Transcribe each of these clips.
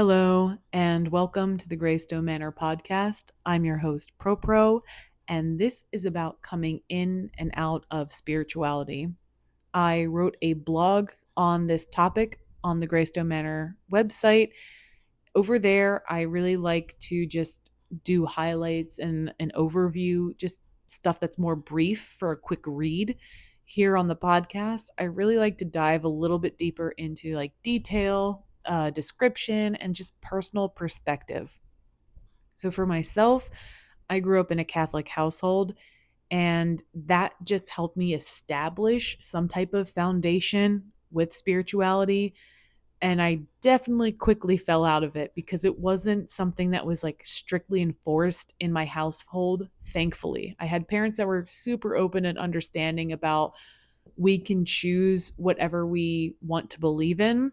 Hello, and welcome to the Greystone Manor podcast. I'm your host, ProPro, and this is about coming in and out of spirituality. I wrote a blog on this topic on the Greystone Manor website. Over there, I really like to just do highlights and an overview, just stuff that's more brief for a quick read. Here on the podcast, I really like to dive a little bit deeper into like detail, description, and just personal perspective. So for myself, I grew up in a Catholic household, and that just helped me establish some type of foundation with spirituality. And I definitely quickly fell out of it because it wasn't something that was like strictly enforced in my household. Thankfully, I had parents that were super open and understanding about we can choose whatever we want to believe in.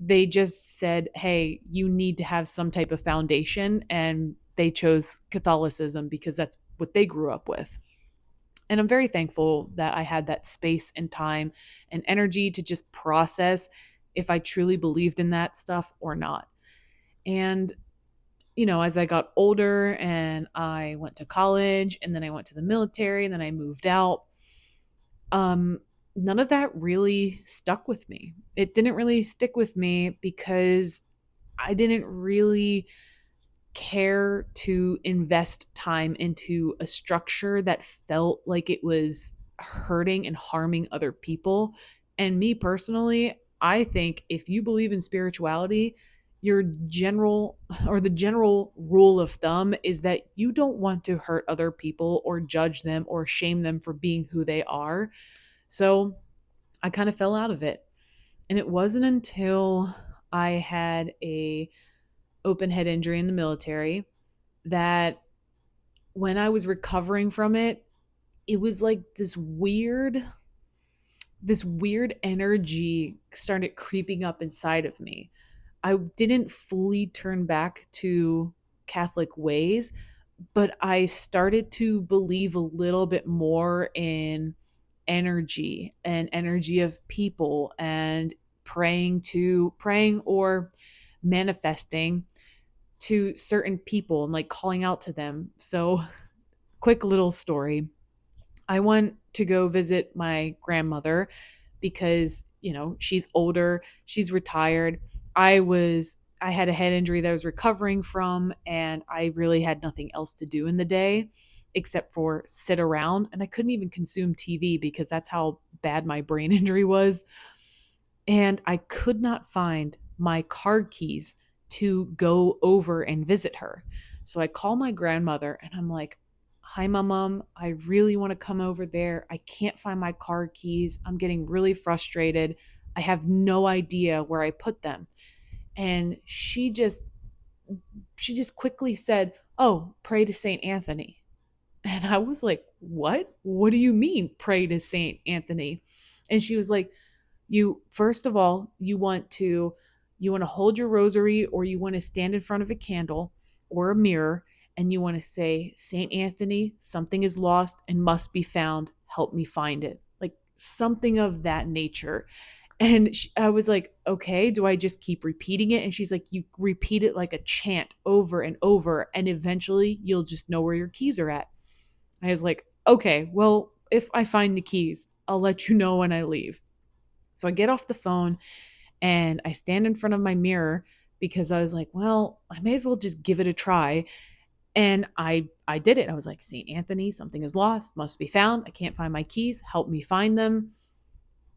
They just said, hey, you need to have some type of foundation. And they chose Catholicism because that's what they grew up with. And I'm very thankful that I had that space and time and energy to just process if I truly believed in that stuff or not. And, as I got older and I went to college and then I went to the military and then I moved out, um, none of that really stuck with me. It didn't really stick with me because I didn't really care to invest time into a structure that felt like it was hurting and harming other people. And me personally, I think if you believe in spirituality, your general or the general rule of thumb is that you don't want to hurt other people or judge them or shame them for being who they are. So I kind of fell out of it. And it wasn't until I had a open head injury in the military that when I was recovering from it, it was like this weird energy started creeping up inside of me. I didn't fully turn back to Catholic ways, but I started to believe a little bit more in energy and energy of people and praying or manifesting to certain people and like calling out to them. So, quick little story. I went to go visit my grandmother because, she's older, she's retired. I had a head injury that I was recovering from, and I really had nothing else to do in the day except for sit around, and I couldn't even consume TV because that's how bad my brain injury was. And I could not find my car keys to go over and visit her. So I call my grandmother and I'm like, hi, my mom. I really want to come over there. I can't find my car keys. I'm getting really frustrated. I have no idea where I put them. And she just quickly said, oh, pray to St. Anthony. And I was like, what? What do you mean, pray to St. Anthony? And she was like, you first of all, you want to hold your rosary, or you want to stand in front of a candle or a mirror, and you want to say, St. Anthony, something is lost and must be found. Help me find it. Like something of that nature. And I was like, okay, do I just keep repeating it? And she's like, you repeat it like a chant over and over, and eventually you'll just know where your keys are at. I was like, okay, well, if I find the keys, I'll let you know when I leave. So I get off the phone and I stand in front of my mirror because I was like, well, I may as well just give it a try. And I did it. I was like, St. Anthony, something is lost, must be found. I can't find my keys. Help me find them.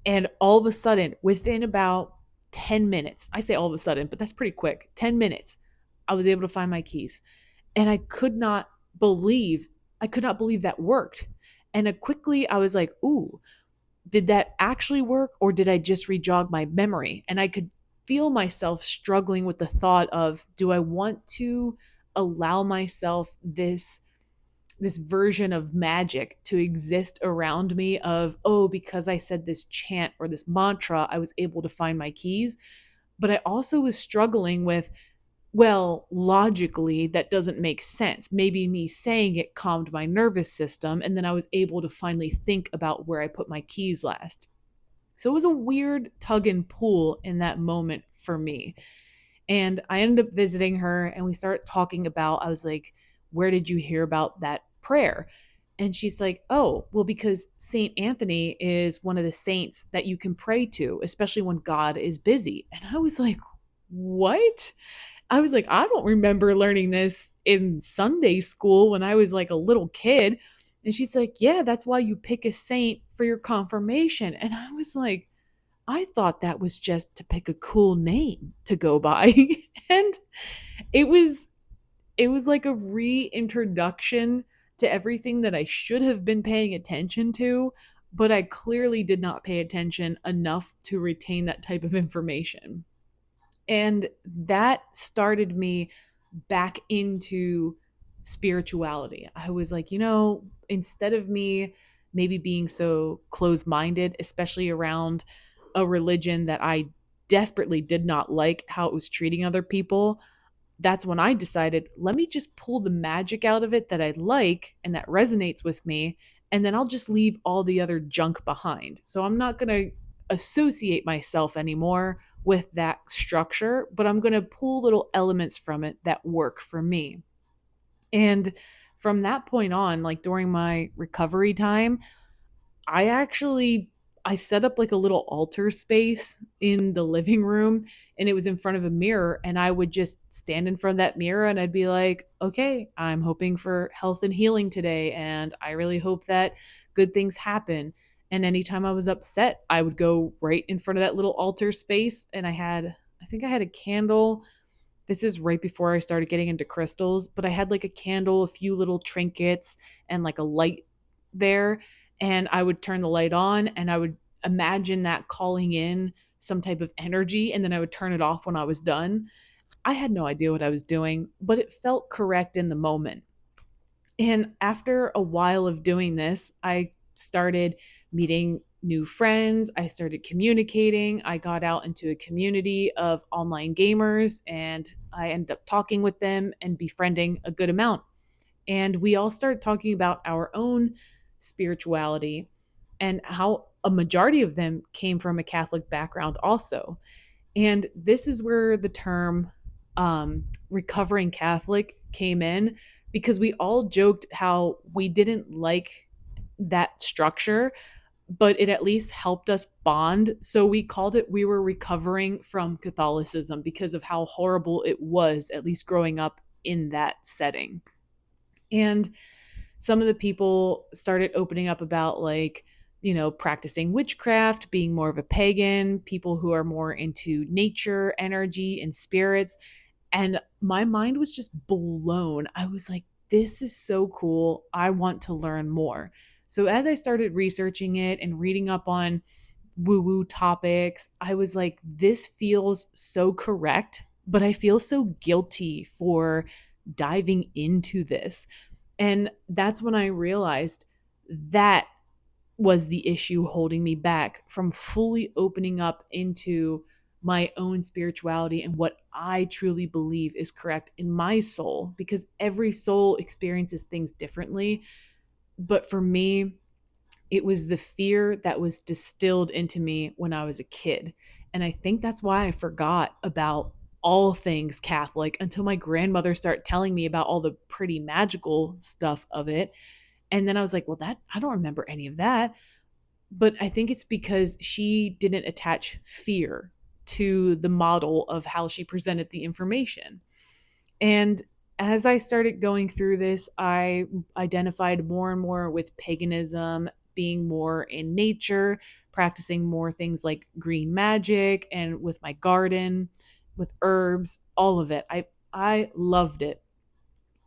And all of a sudden, within about 10 minutes, I say all of a sudden, but that's pretty quick, 10 minutes, I was able to find my keys. And believe, I could not believe that worked. And quickly I was like, ooh, did that actually work, or did I just rejog my memory? And I could feel myself struggling with the thought of, do I want to allow myself this version of magic to exist around me of, oh, because I said this chant or this mantra, I was able to find my keys. But I also was struggling with, well, logically, that doesn't make sense. Maybe me saying it calmed my nervous system, and then I was able to finally think about where I put my keys last. So it was a weird tug and pull in that moment for me. And I ended up visiting her and we started talking about, I was like, where did you hear about that prayer? And she's like, oh, well, because Saint Anthony is one of the saints that you can pray to, especially when God is busy. And I was like, what? I was like, I don't remember learning this in Sunday school when I was like a little kid. And she's like, yeah, that's why you pick a saint for your confirmation. And I was like, I thought that was just to pick a cool name to go by. And it was it was like a reintroduction to everything that I should have been paying attention to, but I clearly did not pay attention enough to retain that type of information. And that started me back into spirituality. I was like, instead of me maybe being so close minded, especially around a religion that I desperately did not like how it was treating other people, that's when I decided, let me just pull the magic out of it that I like and that resonates with me. And then I'll just leave all the other junk behind. So I'm not going to associate myself anymore with that structure, but I'm going to pull little elements from it that work for me. And from that point on, like during my recovery time, I actually I set up like a little altar space in the living room, and it was in front of a mirror, and I would just stand in front of that mirror and I'd be like, "Okay, I'm hoping for health and healing today, and I really hope that good things happen." And anytime I was upset, I would go right in front of that little altar space, and I think I had a candle. This is right before I started getting into crystals, but I had like a candle, a few little trinkets, and like a light there. And I would turn the light on and I would imagine that calling in some type of energy. And then I would turn it off when I was done. I had no idea what I was doing, but it felt correct in the moment. And after a while of doing this, I started meeting new friends. I started communicating. I got out into a community of online gamers and I ended up talking with them and befriending a good amount. And we all started talking about our own spirituality and how a majority of them came from a Catholic background, also. And this is where the term recovering Catholic came in, because we all joked how we didn't like that structure, but it at least helped us bond. So we called it, we were recovering from Catholicism because of how horrible it was, at least growing up in that setting. And some of the people started opening up about, like, practicing witchcraft, being more of a pagan, people who are more into nature, energy, and spirits. And my mind was just blown. I was like, this is so cool. I want to learn more. So as I started researching it and reading up on woo woo topics, I was like, this feels so correct, but I feel so guilty for diving into this. And that's when I realized that was the issue holding me back from fully opening up into my own spirituality and what I truly believe is correct in my soul, because every soul experiences things differently. But for me, it was the fear that was distilled into me when I was a kid. And I think that's why I forgot about all things Catholic until my grandmother started telling me about all the pretty magical stuff of it. And then I was like, well, that I don't remember any of that. But I think it's because she didn't attach fear to the model of how she presented the information. And as I started going through this, I identified more and more with paganism, being more in nature, practicing more things like green magic and with my garden, with herbs, all of it. I loved it.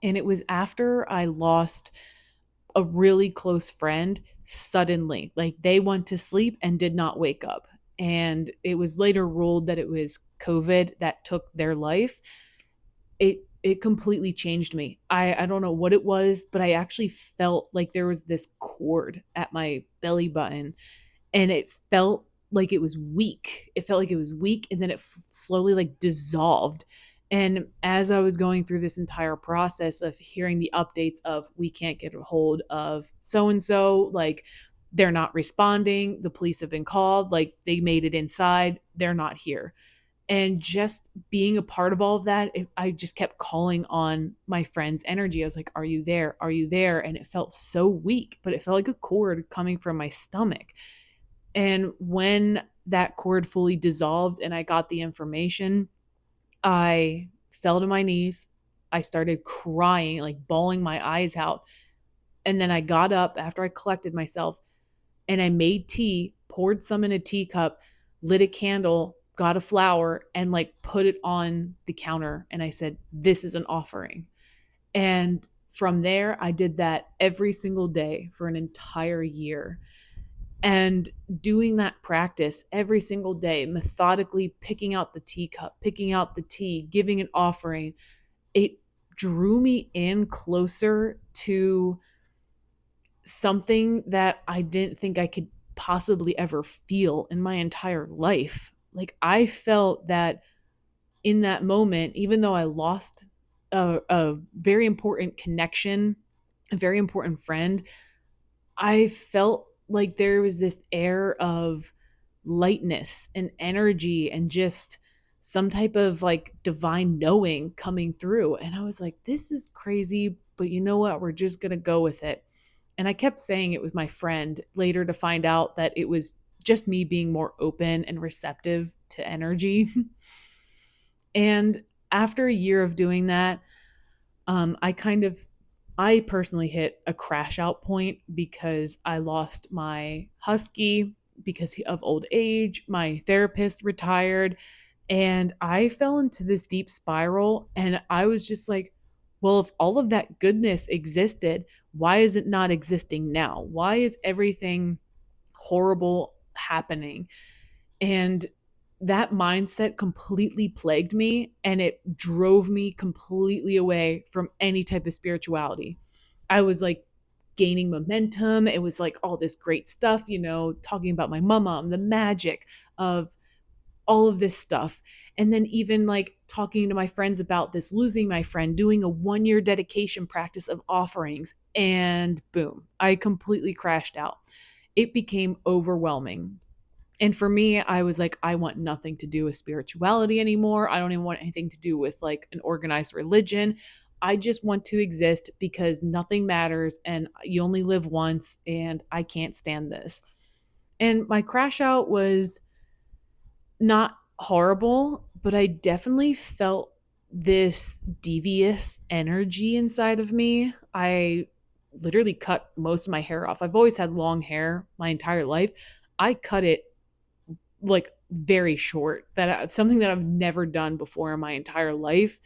And it was after I lost a really close friend suddenly. Like, they went to sleep and did not wake up. And it was later ruled that it was COVID that took their life. It completely changed me. I don't know what it was, but I actually felt like there was this cord at my belly button, and it felt like it was weak. It felt like it was weak, and then it slowly like dissolved. And as I was going through this entire process of hearing the updates of, we can't get a hold of so and so, like, they're not responding, the police have been called, like, they made it inside, they're not here. And just being a part of all of that, I just kept calling on my friend's energy. I was like, are you there? Are you there? And it felt so weak, but it felt like a cord coming from my stomach. And when that cord fully dissolved and I got the information, I fell to my knees. I started crying, like bawling my eyes out. And then I got up after I collected myself and I made tea, poured some in a teacup, lit a candle, got a flower, and like put it on the counter. And I said, this is an offering. And from there, I did that every single day for an entire year. And doing that practice every single day, methodically picking out the teacup, picking out the tea, giving an offering, it drew me in closer to something that I didn't think I could possibly ever feel in my entire life. Like I felt that in that moment, even though I lost a very important connection, a very important friend, I felt like there was this air of lightness and energy and just some type of like divine knowing coming through. And I was like, this is crazy, but you know what? We're just going to go with it. And I kept saying it with my friend later to find out that it was just me being more open and receptive to energy. And after a year of doing that, I I personally hit a crash out point because I lost my husky because of old age. My therapist retired and I fell into this deep spiral. And I was just like, well, if all of that goodness existed, why is it not existing now? Why is everything horrible happening? And that mindset completely plagued me and it drove me completely away from any type of spirituality. I was like gaining momentum. It was like all this great stuff, talking about my mama, the magic of all of this stuff. And then even like talking to my friends about this, losing my friend, doing a 1 year dedication practice of offerings, and boom, I completely crashed out. It became overwhelming. And for me, I was like, I want nothing to do with spirituality anymore. I don't even want anything to do with like an organized religion. I just want to exist because nothing matters and you only live once and I can't stand this. And my crash out was not horrible, but I definitely felt this devious energy inside of me. I literally cut most of my hair off. I've always had long hair my entire life. I cut it like very short. Something that I've never done before in my entire life.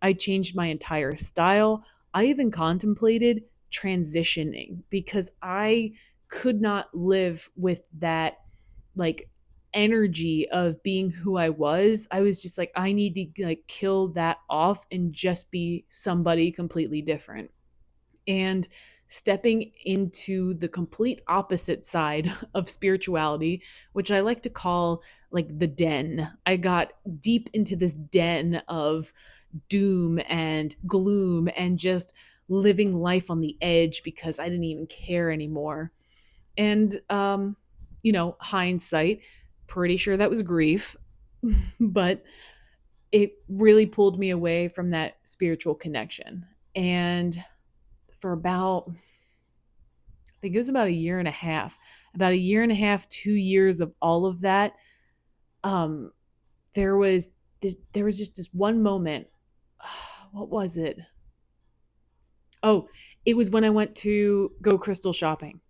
I changed my entire style. I even contemplated transitioning because I could not live with that like energy of being who I was. I was just like, I need to like kill that off and just be somebody completely different. And stepping into the complete opposite side of spirituality, which I like to call like the den. I got deep into this den of doom and gloom and just living life on the edge because I didn't even care anymore. And hindsight, pretty sure that was grief, but it really pulled me away from that spiritual connection. And for about, I think it was about a year and a half, 2 years of all of that. Um, there was just this one moment. What was it? Oh, it was when I went to go crystal shopping.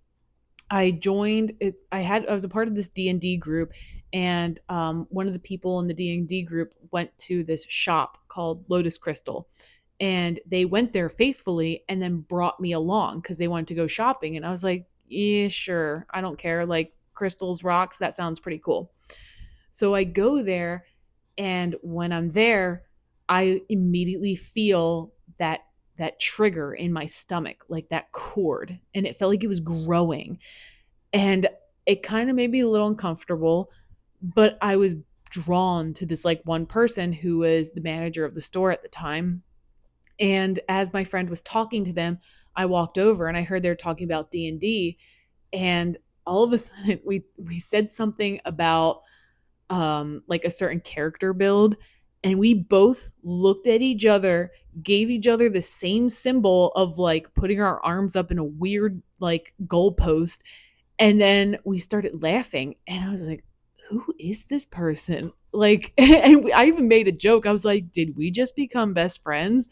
I joined it. I was a part of this D&D group, and one of the people in the D&D group went to this shop called Lotus Crystal, and they went there faithfully and then brought me along because they wanted to go shopping. And I was like, yeah, sure, I don't care. Like crystals, rocks, that sounds pretty cool. So I go there, and when I'm there, I immediately feel that trigger in my stomach, like that cord, and it felt like it was growing. And it kind of made me a little uncomfortable, but I was drawn to this like one person who was the manager of the store at the time. And as my friend was talking to them, I walked over and I heard they were talking about D&D, and all of a sudden we said something about like a certain character build, and we both looked at each other, gave each other the same symbol of like putting our arms up in a weird like goalpost, and then we started laughing, and I was like, who is this person? Like, and I even made a joke. I was like, did we just become best friends?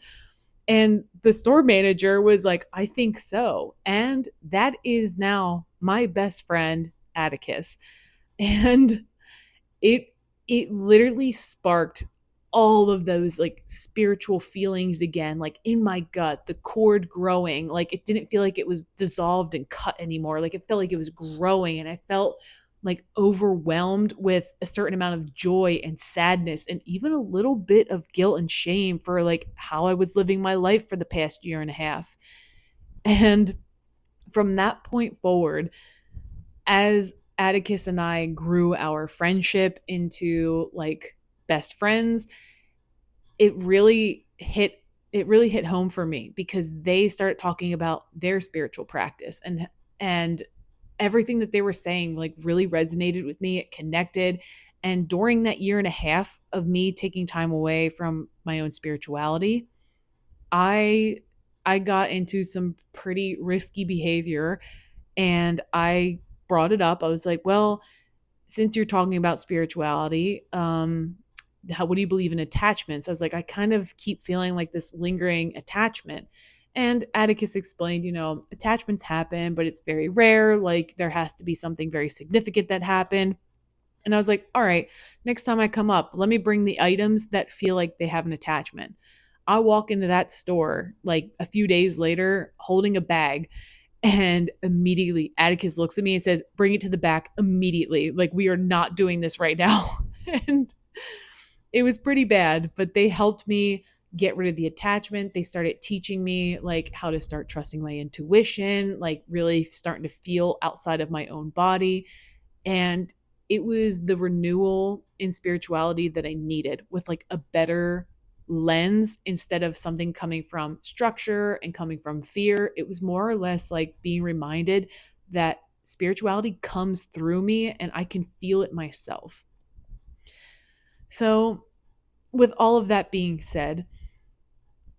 And the store manager was like, I think so. And that is now my best friend, Atticus. And it it literally sparked all of those like spiritual feelings again, like in my gut, the cord growing. Like it didn't feel like it was dissolved and cut anymore. Like it felt like it was growing, and I felt like overwhelmed with a certain amount of joy and sadness and even a little bit of guilt and shame for like how I was living my life for the past year and a half. And from that point forward, as Atticus and I grew our friendship into like best friends, it really hit home for me because they started talking about their spiritual practice, and everything that they were saying like really resonated with me. It connected. And during that year and a half of me taking time away from my own spirituality, I I got into some pretty risky behavior, and I brought it up. I was like, well, since you're talking about spirituality, what do you believe in attachments? I was like, I kind of keep feeling like this lingering attachment. And Atticus explained, attachments happen, but it's very rare. Like there has to be something very significant that happened. And I was like, all right, next time I come up, let me bring the items that feel like they have an attachment. I walk into that store like a few days later holding a bag, and immediately Atticus looks at me and says, bring it to the back immediately. Like, we are not doing this right now. And it was pretty bad, but they helped me get rid of the attachment. They started teaching me like how to start trusting my intuition, like really starting to feel outside of my own body. And it was the renewal in spirituality that I needed, with like a better lens instead of something coming from structure and coming from fear. It was more or less like being reminded that spirituality comes through me and I can feel it myself. So, with all of that being said,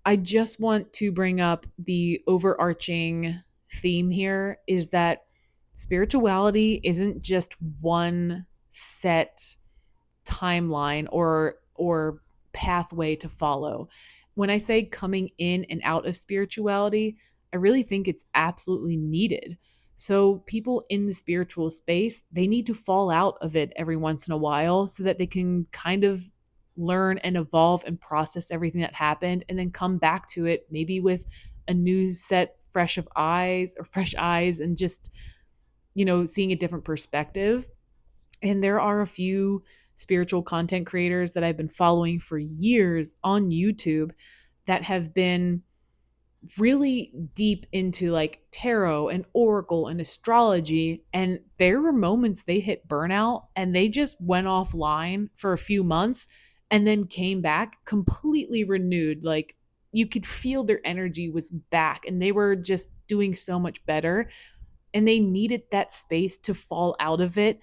I just want to bring up the overarching theme here is that spirituality isn't just one set timeline or pathway to follow. When I say coming in and out of spirituality, I really think it's absolutely needed. So people in the spiritual space, they need to fall out of it every once in a while so that they can kind of learn and evolve and process everything that happened and then come back to it maybe with a new set fresh eyes and just seeing a different perspective. And there are a few spiritual content creators that I've been following for years on YouTube that have been really deep into like tarot and oracle and astrology. And there were moments they hit burnout and they just went offline for a few months and then came back completely renewed. Like you could feel their energy was back and they were just doing so much better. And they needed that space to fall out of it,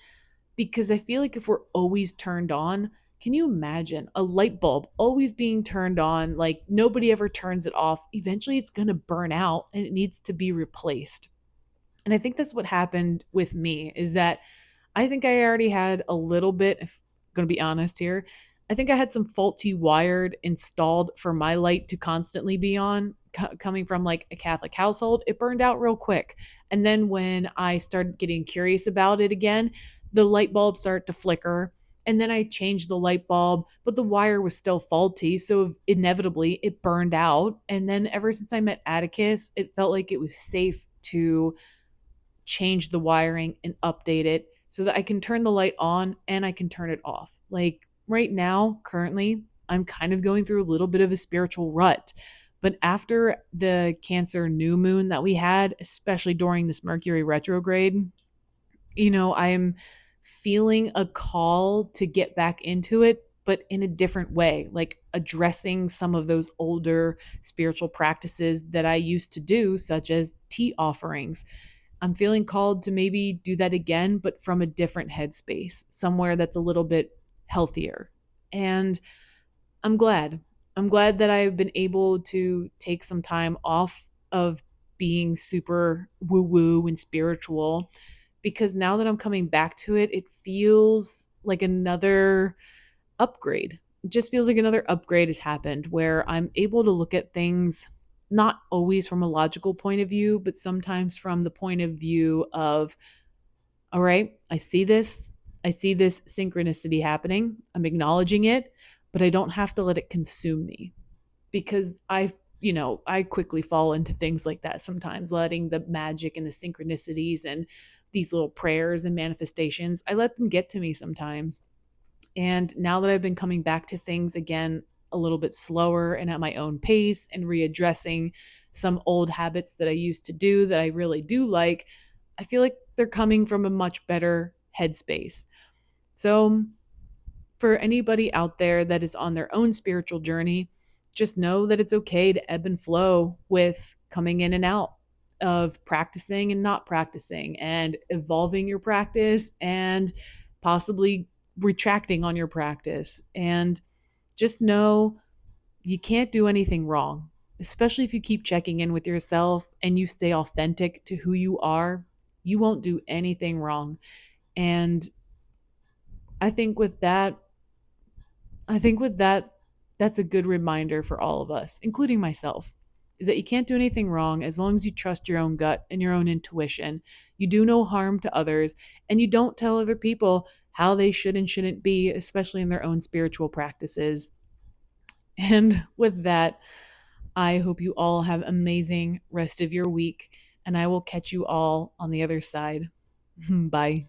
because I feel like if we're always turned on, can you imagine a light bulb always being turned on? Like nobody ever turns it off. Eventually it's going to burn out and it needs to be replaced. And I think that's what happened with me, is that I think I already had a little bit, if I'm going to be honest here, I think I had some faulty wired installed for my light to constantly be on. Coming from like a Catholic household, it burned out real quick. And then when I started getting curious about it again, the light bulb started to flicker. And then I changed the light bulb, but the wire was still faulty. So inevitably it burned out. And then ever since I met Atticus, it felt like it was safe to change the wiring and update it so that I can turn the light on and I can turn it off. Like right now, currently, I'm kind of going through a little bit of a spiritual rut. But after the Cancer new moon that we had, especially during this Mercury retrograde, I'm feeling a call to get back into it, but in a different way, like addressing some of those older spiritual practices that I used to do, such as tea offerings. I'm feeling called to maybe do that again, but from a different headspace, somewhere that's a little bit healthier. And I'm glad. I'm glad that I've been able to take some time off of being super woo woo and spiritual, because now that I'm coming back to it, it feels like another upgrade. It just feels like another upgrade has happened where I'm able to look at things not always from a logical point of view, but sometimes from the point of view of, all right, I see this. I see this synchronicity happening. I'm acknowledging it, but I don't have to let it consume me, because I quickly fall into things like that sometimes, letting the magic and the synchronicities and these little prayers and manifestations, I let them get to me sometimes. And now that I've been coming back to things again a little bit slower and at my own pace and readdressing some old habits that I used to do that I really do like, I feel like they're coming from a much better headspace. So, for anybody out there that is on their own spiritual journey, just know that it's okay to ebb and flow with coming in and out of practicing and not practicing, and evolving your practice and possibly retracting on your practice. And just know you can't do anything wrong, especially if you keep checking in with yourself and you stay authentic to who you are. You won't do anything wrong. And I think with that, I think with that, that's a good reminder for all of us, including myself, is that you can't do anything wrong as long as you trust your own gut and your own intuition. You do no harm to others, and you don't tell other people how they should and shouldn't be, especially in their own spiritual practices. And with that, I hope you all have amazing rest of your week, and I will catch you all on the other side. Bye.